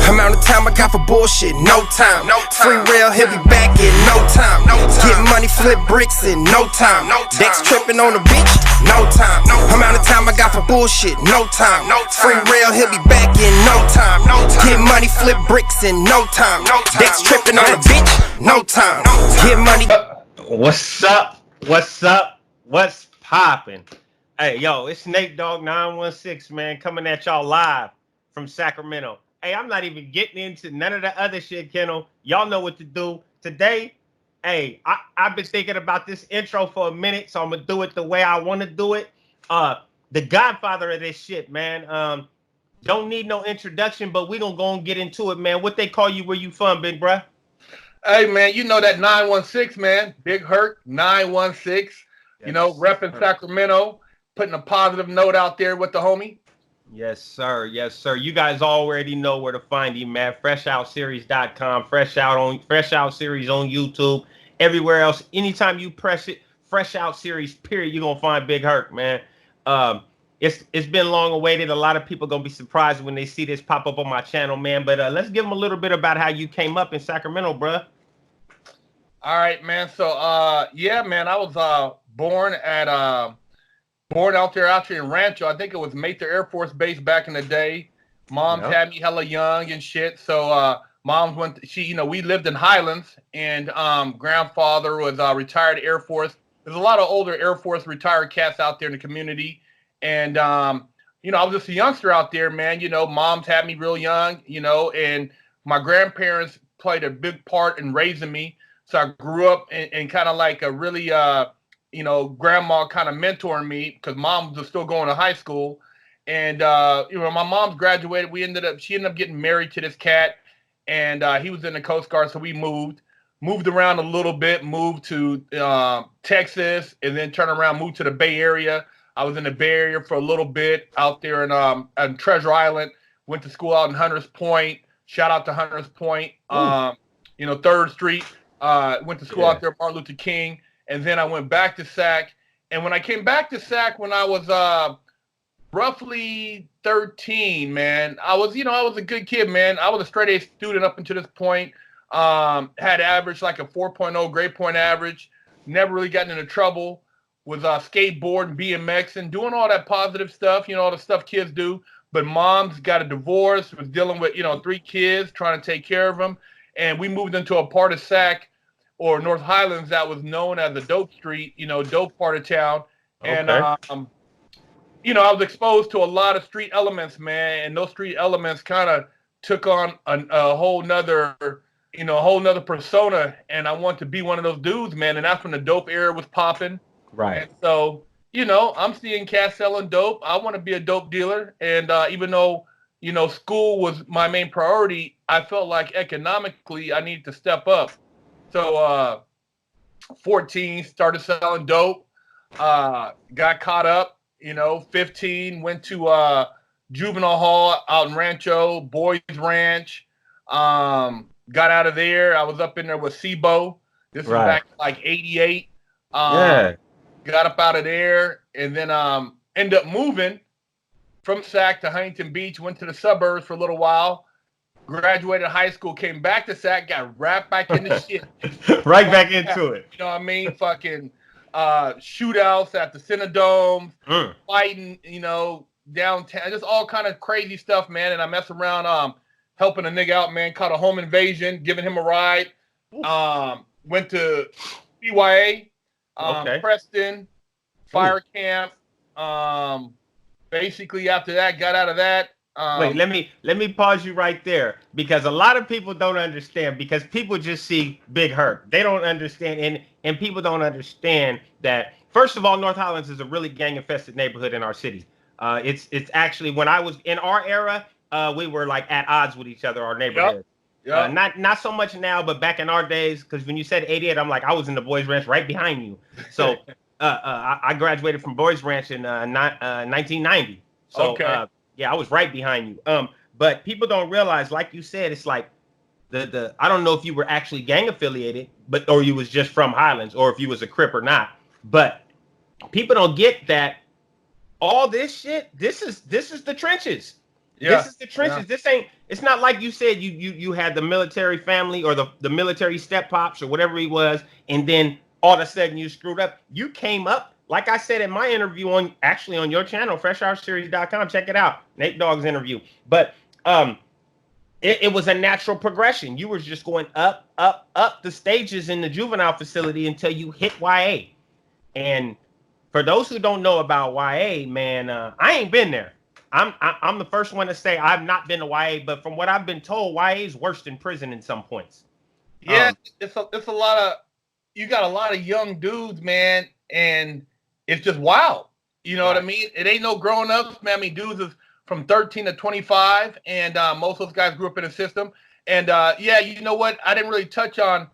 Amount of time I got for bullshit, no time. Free rail, he'll be back in no time. Get money, flip bricks in no time. Dex tripping on a bitch, no time. Amount of time I got for bullshit, no time. Free rail, he'll be back in no time. Get money, flip bricks in no time. Dex tripping on a bitch, no time. Get money. What's up? What's up? What's poppin'? Hey, yo, it's Nate Dogg 916, man, coming at y'all live from Sacramento. Hey, I'm not even getting into none of the other shit, Kennel. Y'all know what to do. Today, hey, I've been thinking about this intro for a minute, so I'm going to do it the way I want to do it. The godfather of this shit, man. Don't need no introduction, but we going to go and get into it, man. What they call you where you from, big bruh? Hey, man, you know that 916, man. BigHerc916. You know, repping Sacramento, putting a positive note out there with the homie. Yes, sir. Yes, sir. You guys already know where to find him, man. Freshoutseries.com, Freshoutseries on YouTube, everywhere else. Anytime you press it, Freshoutseries, period, you're going to find Big Herc, man. It's been long awaited. A lot of people going to be surprised when they see this pop up on my channel, man. But let's give them a little bit about how you came up in Sacramento, bruh. All right, man. So, yeah, man, I was born out there in Rancho. I think it was Mather Air Force Base back in the day. Mom's had me hella young and shit. So mom's we lived in Highlands, and grandfather was retired Air Force. There's a lot of older Air Force retired cats out there in the community. And, I was just a youngster out there, man. You know, mom's had me real young, and my grandparents played a big part in raising me. So I grew up in kind of like a really, grandma kind of mentoring me because mom was still going to high school. And, my mom's graduated. She ended up getting married to this cat, and he was in the Coast Guard. So we moved around a little bit, moved to Texas, and then turned around, moved to the Bay Area. I was in the Bay Area for a little bit out there in Treasure Island, went to school out in Hunters Point. Shout out to Hunters Point, 3rd Street. Went to school out there, Martin Luther King. And then I went back to Sac. And when I came back to Sac when I was roughly 13, man, I was a good kid, man. I was a straight A student up until this point. Had averaged like a 4.0 grade point average. Never really gotten into trouble. Was skateboarding, BMX, and doing all that positive stuff, all the stuff kids do. But mom's got a divorce, was dealing with, 3 kids, trying to take care of them. And we moved into a part of Sac, or North Highlands, that was known as the dope street, dope part of town. And, I was exposed to a lot of street elements, man. And those street elements kind of took on a whole nother persona. And I wanted to be one of those dudes, man. And that's when the dope era was popping. Right. And so, I'm seeing cats selling dope. I want to be a dope dealer. And even though, school was my main priority, I felt like economically I needed to step up. So 14, started selling dope, got caught up, 15, went to juvenile hall out in Rancho, Boys Ranch, got out of there. I was up in there with SIBO. This is back in like 88. Got up out of there, and then ended up moving from Sac to Huntington Beach, went to the suburbs for a little while. Graduated high school, came back to Sac, got right back into shit. Back into it. You know what I mean? Fucking shootouts at the Cinedome, fighting, downtown, just all kind of crazy stuff, man. And I mess around helping a nigga out, man, caught a home invasion, giving him a ride. Went to CYA, Preston, fire camp. Basically after that, got out of that. Wait, let me pause you right there, because a lot of people don't understand, because people just see Big Herc. They don't understand, and people don't understand that, first of all, North Highlands is a really gang-infested neighborhood in our city. It's actually, when I was in our era, we were like at odds with each other, our neighborhood. Yep. Not so much now, but back in our days, because when you said 88, I'm like, I was in the Boys Ranch right behind you. So I graduated from Boys Ranch in 1990. So yeah, I was right behind you. But people don't realize, like you said, it's like I don't know if you were actually gang affiliated, or you was just from Highlands, or if you was a Crip or not. But people don't get that all this shit. This is the trenches. This is the trenches. This ain't. It's not like you said you had the military family or the military step pops or whatever he was, and then all of a sudden you screwed up. You came up, like I said in my interview on your channel, Freshoutseries.com. Check it out, Nate Dogg's interview. But it was a natural progression. You were just going up the stages in the juvenile facility until you hit YA. And for those who don't know about YA, man, I ain't been there. I'm the first one to say I've not been to YA, but from what I've been told, YA is worse than prison in some points. Yeah, it's a lot of, you got a lot of young dudes, man, and it's just wild. You know what I mean? It ain't no grown ups, man. I mean, dudes is from 13 to 25, and most of those guys grew up in the system. And yeah, you know what? I didn't really touch on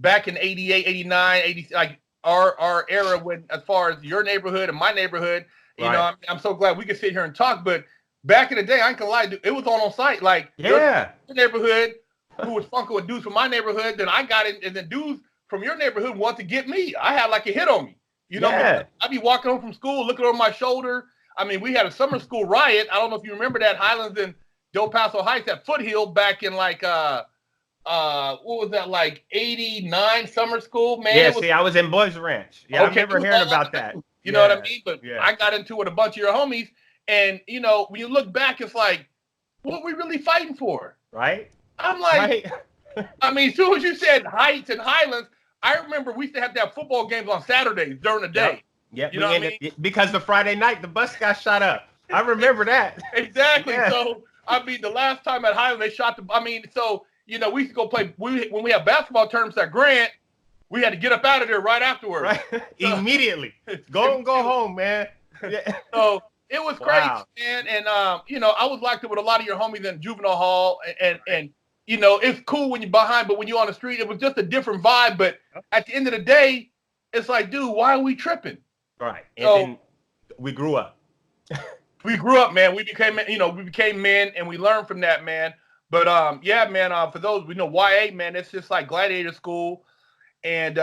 back in 88, 89, 80, like our era when, as far as your neighborhood and my neighborhood. You know, I'm so glad we could sit here and talk. But back in the day, I ain't gonna lie, it was on site. Like, your neighborhood who was funking with dudes from my neighborhood, then I got it, and then dudes from your neighborhood want to get me. I had like a hit on me. You know, I'd be walking home from school, looking over my shoulder. I mean, we had a summer school riot. I don't know if you remember that, Highlands and Del Paso Heights at Foothill back in like what was that, like 89 summer school, man? Yeah, see, I was in Boys Ranch. Yeah, okay, I remember hearing about that. You know what I mean? But I got into it with a bunch of your homies, and you know, when you look back, it's like, what we really fighting for? Right? I'm like, I mean, as soon as you said Heights and Highlands, I remember we used to have football games on Saturdays during the day. Yeah, you know what I mean? Because the Friday night the bus got shot up. I remember that. Exactly. Yeah. So I mean, the last time at Highland they shot the. I mean, so you know, we used to go play. When we have basketball tournaments at Grant, we had to get up out of there right afterwards. Right. So, immediately. Go home, man. Yeah. So it was crazy, man. And you know, I was locked up with a lot of your homies in juvenile hall, and you know, it's cool when you're behind, but when you're on the street, it was just a different vibe. But at the end of the day, it's like, dude, why are we tripping? Right. And then we grew up. We grew up, man. We became men, and we learned from that, man. But yeah, man, for those, we know YA, man, it's just like gladiator school. And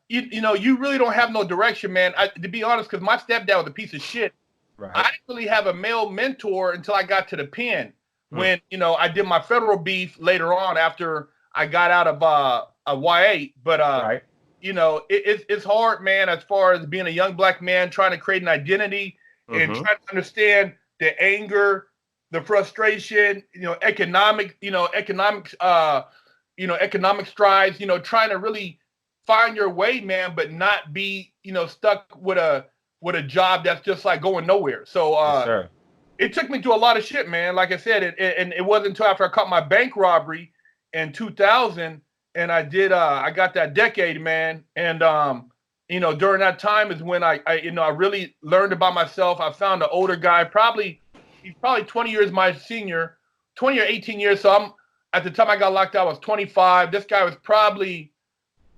you know, you really don't have no direction, man. To be honest, because my stepdad was a piece of shit. Right. I didn't really have a male mentor until I got to the pen. When, you know, I did my federal beef later on after I got out of a YA. But you know, it's hard, man, as far as being a young black man trying to create an identity and trying to understand the anger, the frustration, you know, economic strides, you know, trying to really find your way, man, but not be, you know, stuck with a job that's just like going nowhere. So it took me to a lot of shit, man. Like I said, and it wasn't until after I caught my bank robbery in 2000, and I got that decade, man. And you know, during that time is when I really learned about myself. I found an older guy, he's probably 20 years my senior, 20 or 18 years. So at the time I got locked out, I was 25. This guy was probably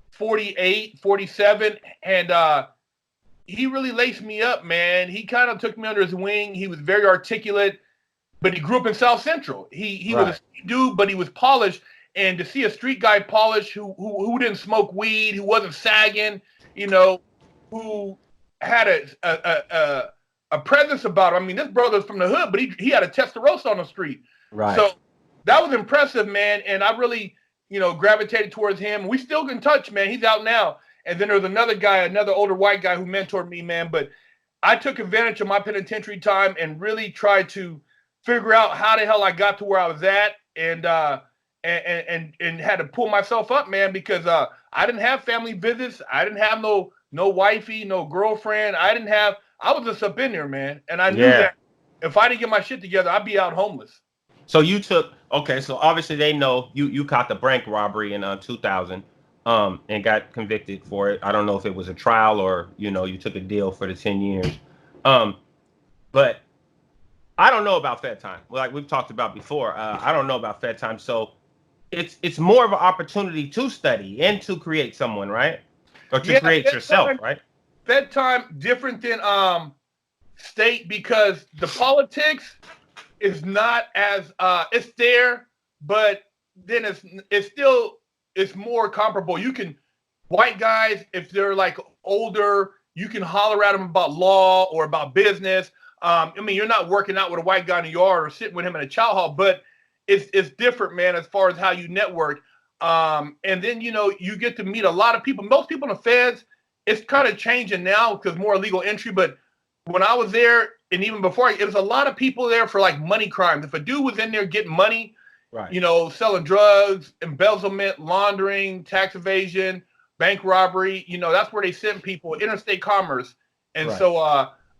48, 47, and he really laced me up, man. He kind of took me under his wing. He was very articulate, but he grew up in South Central. He was a street dude, but he was polished. And to see a street guy polished who didn't smoke weed, who wasn't sagging, you know, who had a presence about him. I mean, this brother's from the hood, but he had a Testarossa on the street. Right. So that was impressive, man. And I really, you know, gravitated towards him. We still in touch, man. He's out now. And then there's another guy, another older white guy who mentored me, man. But I took advantage of my penitentiary time and really tried to figure out how the hell I got to where I was at, and had to pull myself up, man, because I didn't have family visits. I didn't have no wifey, no girlfriend. I was just up in there, man. And I knew that if I didn't get my shit together, I'd be out homeless. So you so obviously they know you caught the bank robbery in 2000. And got convicted for it. I don't know if it was a trial or, you know, you took a deal for the 10 years. But I don't know about Fed time. Like we've talked about before, I don't know about Fed time. So it's more of an opportunity to study and to create someone, right? Or to create yourself, right? Fed time different than state, because the politics is not as it's there, but then it's more comparable. You can, white guys, if they're like older, you can holler at them about law or about business. I mean, you're not working out with a white guy in the yard or sitting with him in a chow hall, but it's different, man, as far as how you network. And then, you know, you get to meet a lot of people. Most people in the feds, it's kind of changing now because more illegal entry. But when I was there, and even before, it was a lot of people there for like money crimes. If a dude was in there getting money, Right. you know, selling drugs, embezzlement, laundering, tax evasion, bank robbery, you know, that's where they send people, interstate commerce. And Right. so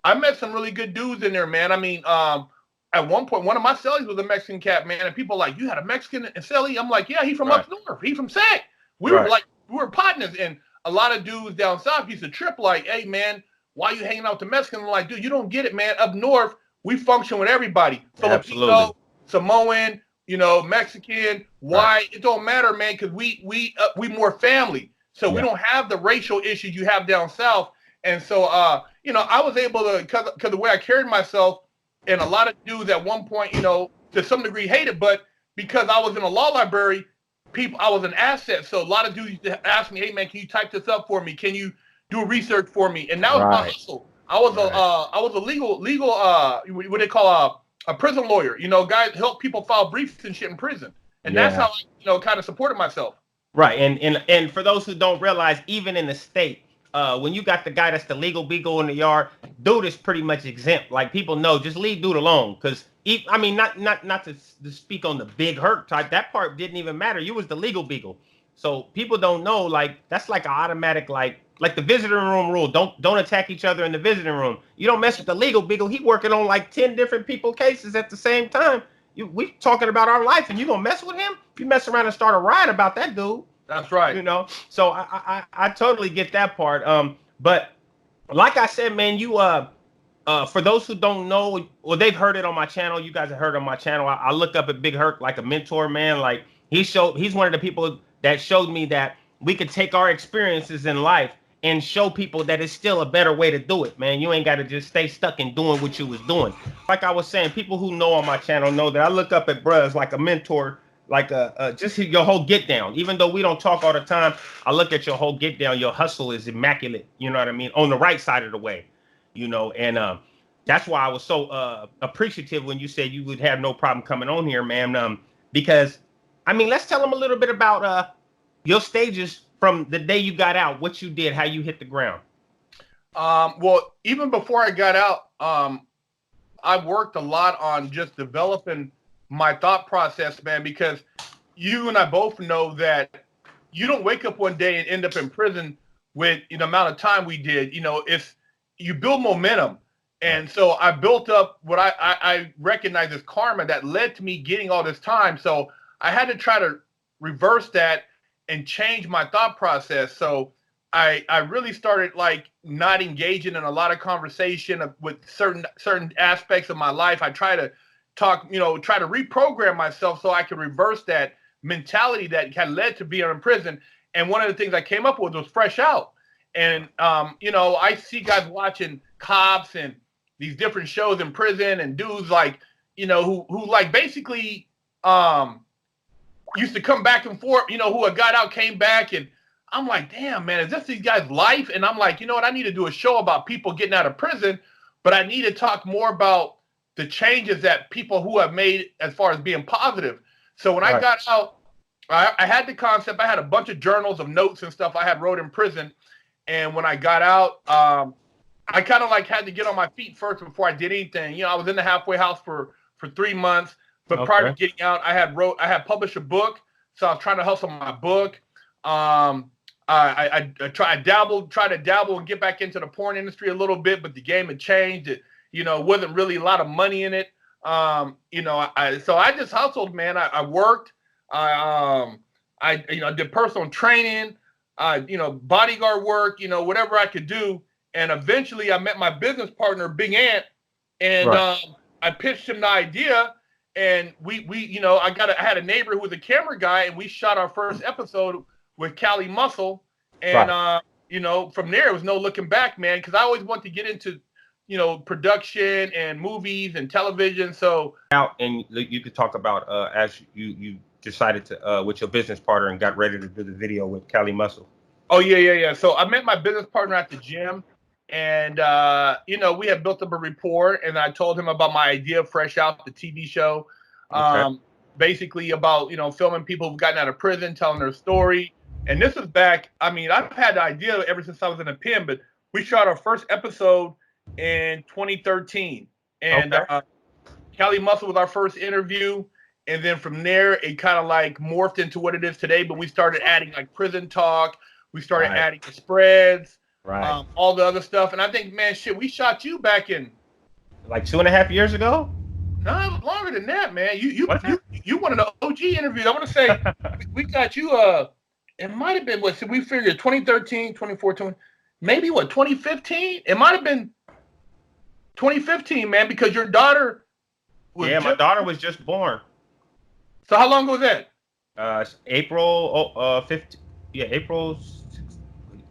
I met some really good dudes in there, man. I mean, at one point, one of my cellies was a Mexican cat, man. And people like, you had a Mexican in cellie? I'm like, yeah, he from up north. He from Sac. We were partners. And a lot of dudes down south used to trip like, hey, man, why you hanging out with the Mexican? I'm like, dude, you don't get it, man. Up north, we function with everybody. Filipino, Samoan, you know, Mexican, white, it don't matter, man, because we more family. So we don't have the racial issues you have down south. And so, you know, I was able to, because the way I carried myself, and a lot of dudes at one point, you know, to some degree hated, but because I was in a law library, I was an asset. So a lot of dudes used to ask me, hey, man, can you type this up for me? Can you do research for me? And that was my hustle. I was a legal, what they call a prison lawyer, you know, guys help people file briefs and shit in prison. And that's how I, you know, kind of supported myself. Right. And for those who don't realize, even in the state, when you got the guy that's the legal beagle in the yard, dude is pretty much exempt. Like, people know, just leave dude alone. Because, I mean, not to speak on the big Herc type, that part didn't even matter. You was the legal beagle. So people don't know, like, that's like an automatic, like the visiting room rule. Don't attack each other in the visiting room. You don't mess with the legal beagle. He working on like 10 different people cases at the same time. We talking about our life, and you gonna mess with him? You mess around and start a riot about that dude. That's right. You know, so I totally get that part. But like I said, man, you for those who don't know, well, they've heard it on my channel. You guys have heard it on my channel. I look up at Big Herc like a mentor, man. Like, he's one of the people that showed me that we could take our experiences in life and show people that it's still a better way to do it, man. You ain't got to just stay stuck in doing what you was doing. Like I was saying, people who know on my channel know that I look up at bruh as like a mentor, like just your whole get down. Even though we don't talk all the time, I look at your whole get down. Your hustle is immaculate. You know what I mean? On the right side of the way, you know. And that's why I was so appreciative when you said you would have no problem coming on here, man. Because, I mean, let's tell them a little bit about your stages from the day you got out, what you did, how you hit the ground. Well, even before I got out, I worked a lot on just developing my thought process, man, because you and I both know that you don't wake up one day and end up in prison with the amount of time we did. You know, you build momentum. And so I built up what I recognize as karma that led to me getting all this time. So I had to try to reverse that and change my thought process. So I really started like not engaging in a lot of conversation with certain aspects of my life. I try to try to reprogram myself so I could reverse that mentality that had led to being in prison. And one of the things I came up with was Fresh Out. And, I see guys watching cops and these different shows in prison and dudes like, who like basically used to come back and forth, who had got out, came back. And I'm like, damn, man, is this these guys' life? And I'm like, you know what? I need to do a show about people getting out of prison, but I need to talk more about the changes that people who have made as far as being positive. So when I got out, I had the concept. I had a bunch of journals of notes and stuff I had wrote in prison. And when I got out, I kind of like had to get on my feet first before I did anything. I was in the halfway house for 3 months, but prior to getting out, I had published a book. So I was trying to hustle my book. I tried to dabble and get back into the porn industry a little bit, but the game had changed. It wasn't really a lot of money in it. So I just hustled, man. I worked. I did personal training. Bodyguard work. Whatever I could do. And eventually, I met my business partner, Big Ant, and I pitched him the idea. And I had a neighbor who was a camera guy, and we shot our first episode with Cali Muscle. And from there, it was no looking back, man, because I always wanted to get into production and movies and television. So out, and you could talk about as you decided to with your business partner and got ready to do the video with Cali Muscle. Oh yeah. So I met my business partner at the gym, And, we had built up a rapport, and I told him about my idea of Fresh Out, the TV show, basically about, filming people who've gotten out of prison, telling their story. And this is back, I've had the idea ever since I was in the pen, but we shot our first episode in 2013. And Kelly Muscle was our first interview. And then from there, it kind of like morphed into what it is today. But we started adding like prison talk. We started adding the spreads. Right. All the other stuff. And I think, man, we shot you back in like 2.5 years ago? No, longer than that, man. You one of the OG interviews. I want to say we got you it might have been we figured 2013, 2014, maybe 2015? It might have been 2015, man, because your daughter was my daughter was just born. So how long ago was that? April 15. Yeah, April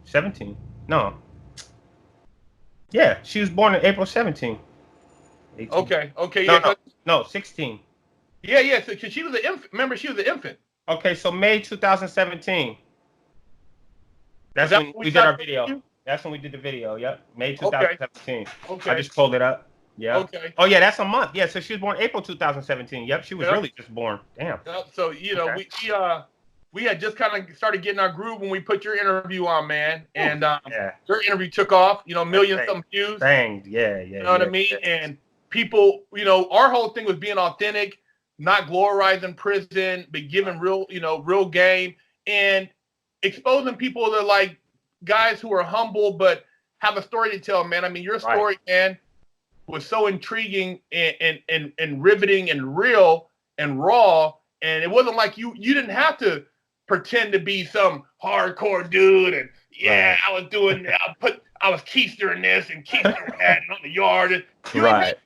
17. No. Yeah, she was born in April 17. 18. Okay. No, 16. Yeah. So she was an infant. Remember, she was an infant. Okay, so May 2017. That's when we did our video. That's when we did the video. Yep, May 2017. Okay. I just pulled it up. Yeah. Okay. Oh yeah, that's a month. Yeah, so she was born April 2017. Yep, she was really just born. Damn. So we had just kind of started getting our groove when we put your interview on, man. And your interview took off. Millions of views. Banged. Yeah. You know what I mean? Yeah. And people, our whole thing was being authentic, not glorizing prison, but giving real game and exposing people that are like guys who are humble but have a story to tell, man. I mean, your story, man, was so intriguing and riveting and real and raw. And it wasn't like you didn't have to pretend to be some hardcore dude. And I was keistering this and keistering that and on the yard.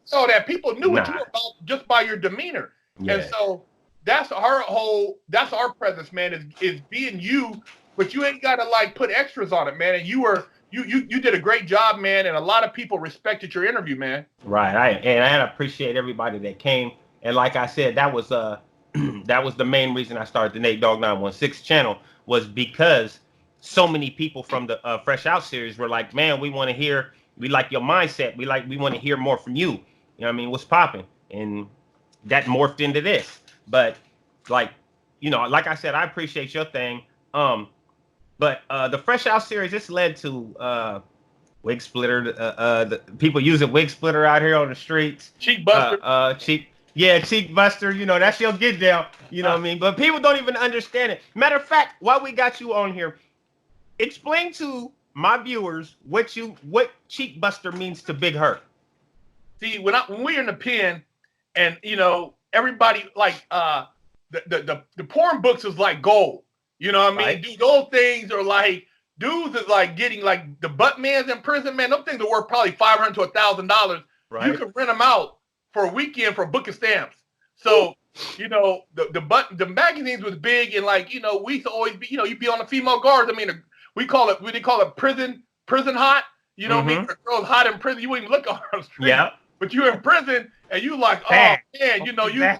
So that people knew what you were about just by your demeanor. Yeah. And so that's our presence, man, is being you, but you ain't got to like put extras on it, man. And you did a great job, man. And a lot of people respected your interview, man. Right. I appreciate everybody that came. And like I said, that was that was the main reason I started the Nate Dogg 916 channel, was because so many people from the Fresh Out series were like, man, we like your mindset. We want to hear more from you. You know what I mean? What's popping? And that morphed into this. But like I said, I appreciate your thing. But the Fresh Out series, this led to Wig Splitter. The people using Wig Splitter out here on the streets. Cheek Buster. Cheek Buster. That's your get down. You know what I mean? But people don't even understand it. Matter of fact, while we got you on here, explain to my viewers what Cheek Buster means to Big Herc. See, when we're in the pen, and everybody like the porn books is like gold. You know what I mean? Right. Dude, those things are like dudes is like getting like the butt mans in prison, man. Those things are worth probably $500 to $1,000. Right. You can rent them out for a weekend for a book of stamps. So the magazines was big, and like we used to always be you'd be on the female guards. I mean, they call it prison hot. You know what I mean? The girls hot in prison. You wouldn't even look on the street. Yeah. But you're in prison and you like, oh man,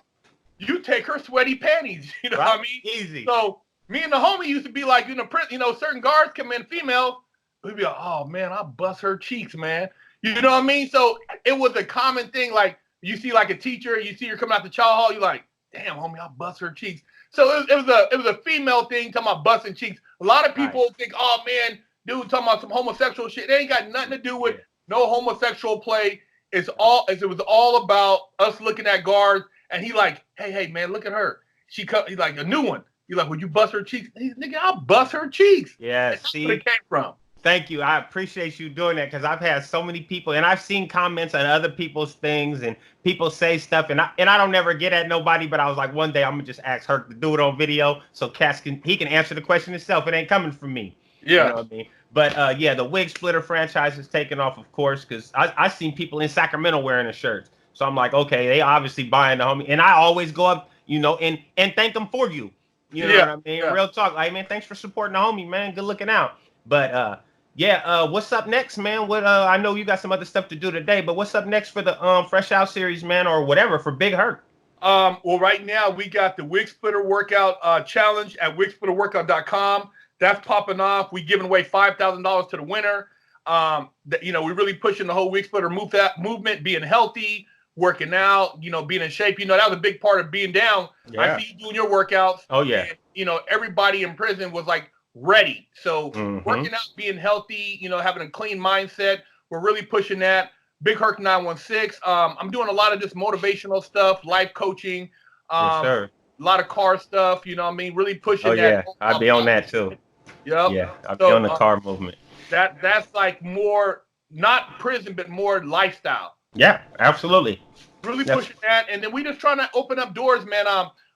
you take her sweaty panties. You know what I mean? Easy. So me and the homie used to be like, certain guards come in female, we'd be like, oh man, I bust her cheeks, man. You know what I mean? So it was a common thing. Like you see like a teacher, you see her coming out the chow hall, you're like, damn, homie, I bust her cheeks. So it was a female thing talking about busting cheeks. A lot of people think, oh man, dude talking about some homosexual shit. It ain't got nothing to do with no homosexual play. It was all about us looking at guards, and he like, hey man, look at her. He's like a new one. He's like, would you bust her cheeks? Nigga, I'll bust her cheeks. Yeah, that's where it came from. Thank you. I appreciate you doing that, because I've had so many people, and I've seen comments on other people's things, and people say stuff, and I don't never get at nobody, but I was like, one day I'm gonna just ask Herc to do it on video, so Cass can answer the question himself. It ain't coming from me. Yeah. You know what I mean? But the Wig Splitter franchise is taking off, of course, because I seen people in Sacramento wearing the shirts. So I'm like, okay, they obviously buying the homie. And I always go up, and thank them for you. You know what I mean? Yeah. Real talk. Like, man, thanks for supporting the homie, man. Good looking out. But what's up next, man? I know you got some other stuff to do today, but what's up next for the Fresh Out series, man, or whatever for Big Herc? Well, right now we got the Wig Splitter workout challenge at wigsplitterworkout.com. That's popping off. We giving away $5,000 to the winner. We're really pushing the whole wig splitter movement, being healthy, working out, being in shape. That was a big part of being down. Yeah. I see you doing your workouts. Oh yeah. And, everybody in prison was like ready. So working out, being healthy, having a clean mindset. We're really pushing that. BigHerc916. I'm doing a lot of this motivational stuff, life coaching. Yes, sir. A lot of car stuff. Really pushing that. Yeah, I'll be on that too. Yep. Yeah, I'll be on the car movement. That's like more not prison, but more lifestyle. Yeah, absolutely. Really pushing that, and then we just trying to open up doors, man.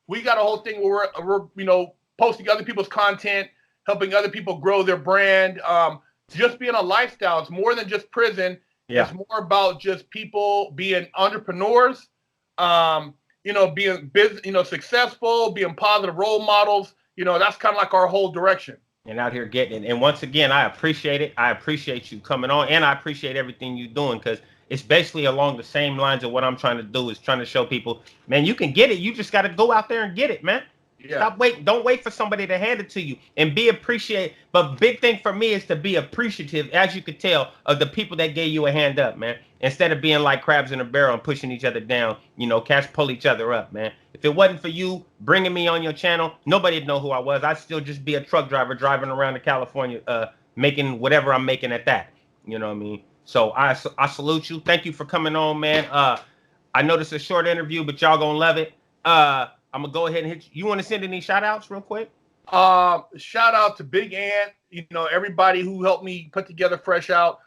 We got a whole thing where we're posting other people's content, helping other people grow their brand. Just being a lifestyle. It's more than just prison. Yeah. It's more about just people being entrepreneurs, being business, successful, being positive role models. That's kind of like our whole direction. And out here getting it. And once again, I appreciate it. I appreciate you coming on, and I appreciate everything you're doing, because it's basically along the same lines of what I'm trying to do, is trying to show people, man, you can get it. You just got to go out there and get it, man. Yeah. Stop waiting. Don't wait for somebody to hand it to you, and be appreciated. But big thing for me is to be appreciative, as you could tell, of the people that gave you a hand up, man. Instead of being like crabs in a barrel and pushing each other down, pull each other up, man. If it wasn't for you bringing me on your channel, nobody'd know who I was. I'd still just be a truck driver driving around to California, making whatever I'm making at that. You know what I mean? So I salute you. Thank you for coming on, man. I know this is a short interview, but y'all gonna love it. I'm gonna go ahead and hit you. You want to send any shout outs real quick? Shout out to Big Ant, everybody who helped me put together Fresh Out.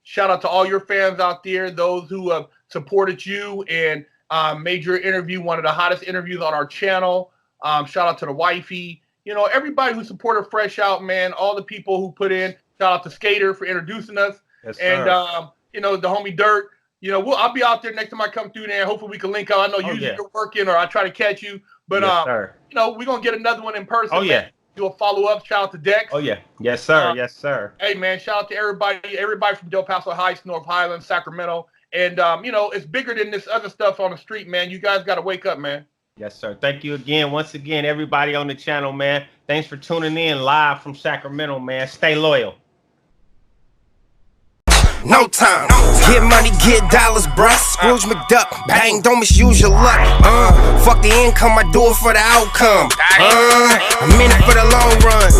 Shout out to all your fans out there, those who have supported you and made your interview one of the hottest interviews on our channel. Shout out to the wifey, everybody who supported Fresh Out, man. All the people who put in. Shout out to Skater for introducing us. Yes, and the homie Dirt. I'll be out there next time I come through there. Hopefully we can link up. I know usually you're working, or I try to catch you, but we're gonna get another one in person. Oh yeah. Man. Do a follow up. Shout out to Dex. Oh yeah. Yes sir. Yes sir. Hey man, shout out to everybody from Del Paso Heights, North Highlands, Sacramento, and it's bigger than this other stuff on the street, man. You guys got to wake up, man. Yes sir. Thank you again, once again, everybody on the channel, man. Thanks for tuning in live from Sacramento, man. Stay loyal. No time. Get money, get dollars, bruh. Scrooge McDuck. Bang, don't misuse your luck. Fuck the income, I do it for the outcome. I'm in it for the long run.